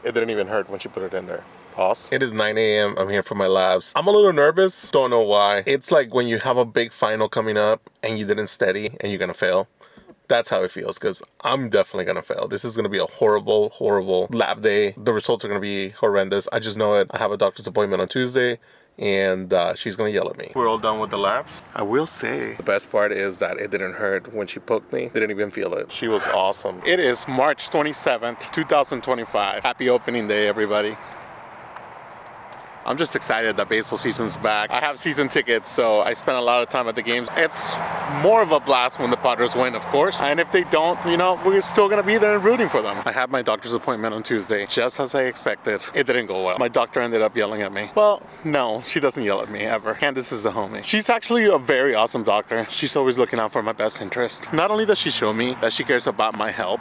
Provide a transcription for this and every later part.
It didn't even hurt when she put it in there. Pause. It is 9 a.m. I'm here for my labs. I'm a little nervous. Don't know why. It's like when you have a big final coming up and you didn't study and you're gonna fail. That's how it feels, because I'm definitely gonna fail. This is gonna be a horrible lab day. The results are gonna be horrendous. I just know it. I have a doctor's appointment on Tuesday, and she's gonna yell at me. We're all done with the labs. I will say the best part is that it didn't hurt when she poked me. Didn't even feel it. She was awesome. It is March 27th, 2025. Happy opening day, everybody. I'm just excited that baseball season's back. I have season tickets, so I spend a lot of time at the games. It's more of a blast when the Padres win, of course. And if they don't, you know, we're still gonna be there and rooting for them. I had my doctor's appointment on Tuesday, just as I expected. It didn't go well. My doctor ended up yelling at me. Well, no, she doesn't yell at me ever. Candace is a homie. She's actually a very awesome doctor. She's always looking out for my best interest. Not only does she show me that she cares about my health,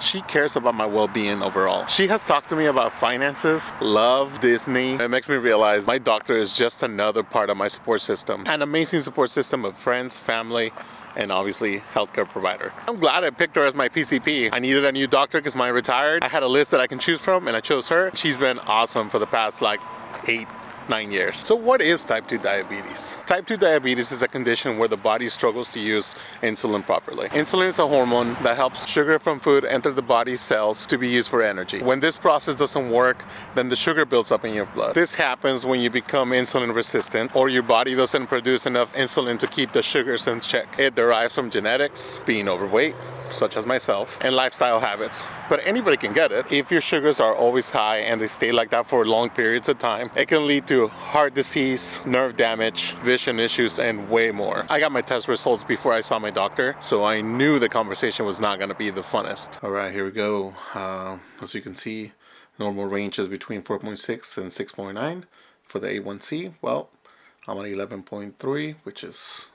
she cares about my well-being overall. She has talked to me about finances, love, Disney. It makes me realize my doctor is just another part of my support system. An amazing support system of friends, family, and obviously healthcare provider. I'm glad I picked her as my PCP. I needed a new doctor because mine retired. I had a list that I can choose from and I chose her. She's been awesome for the past like 8-9 years. So what is type 2 diabetes? Type 2 diabetes is a condition where the body struggles to use insulin properly. Insulin is a hormone that helps sugar from food enter the body's cells to be used for energy. When this process doesn't work, then the sugar builds up in your blood. This happens when you become insulin resistant or your body doesn't produce enough insulin to keep the sugars in check. It derives from genetics, being overweight, such as myself, and lifestyle habits. But anybody can get it. If your sugars are always high and they stay like that for long periods of time, it can lead to heart disease, nerve damage, vision issues, and way more. I got my test results before I saw my doctor, so I knew the conversation was not gonna be the funnest. All right, here we go. As you can see, normal range is between 4.6 and 6.9 for the A1C. Well, I'm at 11.3, which is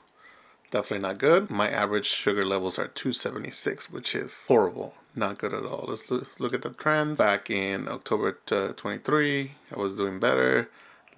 definitely not good. My average sugar levels are 276, which is horrible. Not good at all. Let's look at the trend. Back in October 23, I was doing better.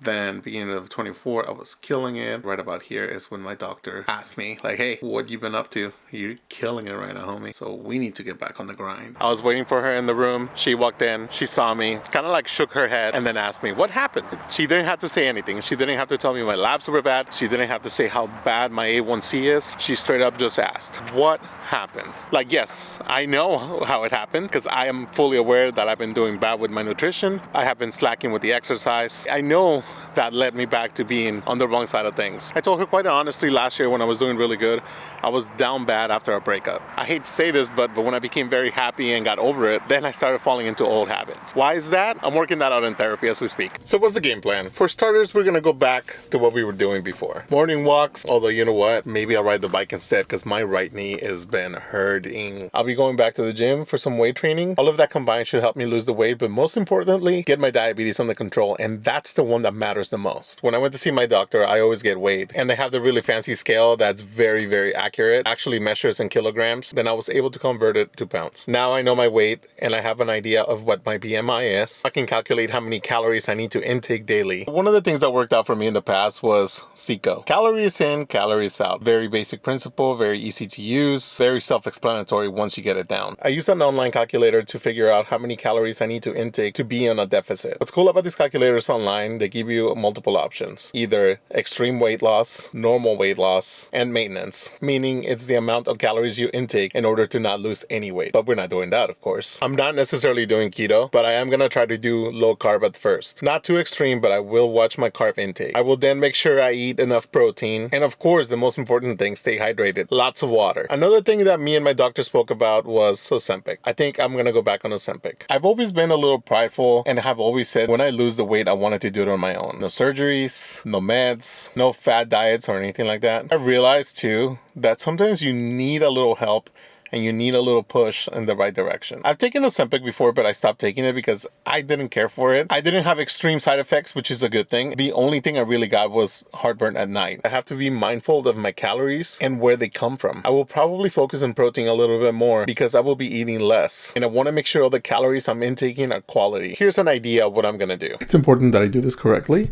Then beginning of 24, I was killing it. Right about here is when my doctor asked me, like, hey, what you been up to? You're killing it right now, homie. So we need to get back on the grind. I was waiting for her in the room. She walked in, she saw me, kind of like shook her head and then asked me, what happened? She didn't have to say anything. She didn't have to tell me my labs were bad. She didn't have to say how bad my A1C is. She straight up just asked, what happened? Like, yes, I know how it happened because I am fully aware that I've been doing bad with my nutrition. I have been slacking with the exercise. I know that led me back to being on the wrong side of things. I told her quite honestly last year when I was doing really good, I was down bad after a breakup. I hate to say this, but when I became very happy and got over it, then I started falling into old habits. Why is that? I'm working that out in therapy as we speak. So what's the game plan? For starters, we're gonna go back to what we were doing before. Morning walks, although you know what? Maybe I'll ride the bike instead because my right knee has been hurting. I'll be going back to the gym for some weight training. All of that combined should help me lose the weight, but most importantly, get my diabetes under control, and that's the one that matters the most. When I went to see my doctor, I always get weighed, and they have the really fancy scale that's very, very accurate, actually measures in kilograms. Then I was able to convert it to pounds. Now I know my weight, and I have an idea of what my BMI is. I can calculate how many calories I need to intake daily. One of the things that worked out for me in the past was CICO. Calories in, calories out. Very basic principle, very easy to use, very self-explanatory once you get it down. I use an online calculator to figure out how many calories I need to intake to be on a deficit. What's cool about these calculators online, they give you multiple options. Either extreme weight loss, normal weight loss, and maintenance, meaning it's the amount of calories you intake in order to not lose any weight. But we're not doing that, of course. I'm not necessarily doing keto, but I am gonna try to do low carb at first. Not too extreme, but I will watch my carb intake. I will then make sure I eat enough protein. And of course, the most important thing, stay hydrated. Lots of water. Another thing that me and my doctor spoke about was Ozempic. I think I'm gonna go back on Ozempic. I've always been a little prideful and have always said when I lose the weight, I wanted to do it on my own. No surgeries, no meds, no fad diets or anything like that. I realized too that sometimes you need a little help and you need a little push in the right direction. I've taken Ozempic before, but I stopped taking it because I didn't care for it. I didn't have extreme side effects, which is a good thing. The only thing I really got was heartburn at night. I have to be mindful of my calories and where they come from. I will probably focus on protein a little bit more because I will be eating less. And I want to make sure all the calories I'm intaking are quality. Here's an idea of what I'm gonna do. It's important that I do this correctly.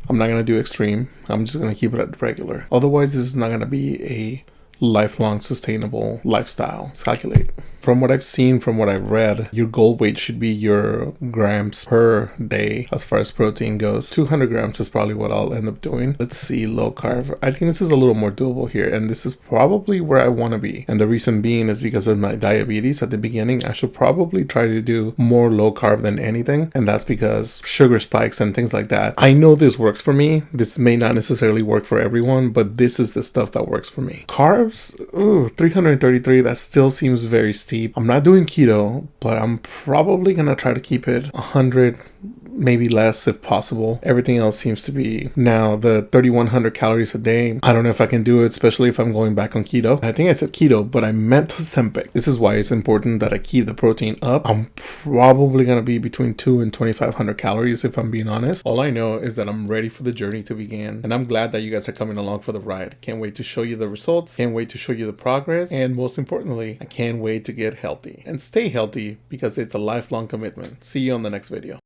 I'm not gonna do extreme. I'm just gonna keep it at regular. Otherwise, this is not gonna be a lifelong sustainable lifestyle. Let's calculate. From what I've seen, from what I've read, your goal weight should be your grams per day as far as protein goes. 200 grams is probably what I'll end up doing. Let's see, low carb. I think this is a little more doable here, and this is probably where I want to be. And the reason being is because of my diabetes at the beginning. I should probably try to do more low carb than anything, and that's because sugar spikes and things like that. I know this works for me. This may not necessarily work for everyone, but this is the stuff that works for me. Carbs, 333, that still seems very steep. I'm not doing keto, but I'm probably gonna try to keep it 100, maybe less if possible. Everything else seems to be now the 3,100 calories a day. I don't know if I can do it, especially if I'm going back on keto. I think I said keto, but I meant Ozempic. This is why it's important that I keep the protein up. I'm probably gonna be between 2 and 2,500 calories if I'm being honest. All I know is that I'm ready for the journey to begin, and I'm glad that you guys are coming along for the ride. Can't wait to show you the results, can't wait to show you the progress, and most importantly, I can't wait to get healthy and stay healthy because it's a lifelong commitment. See you on the next video.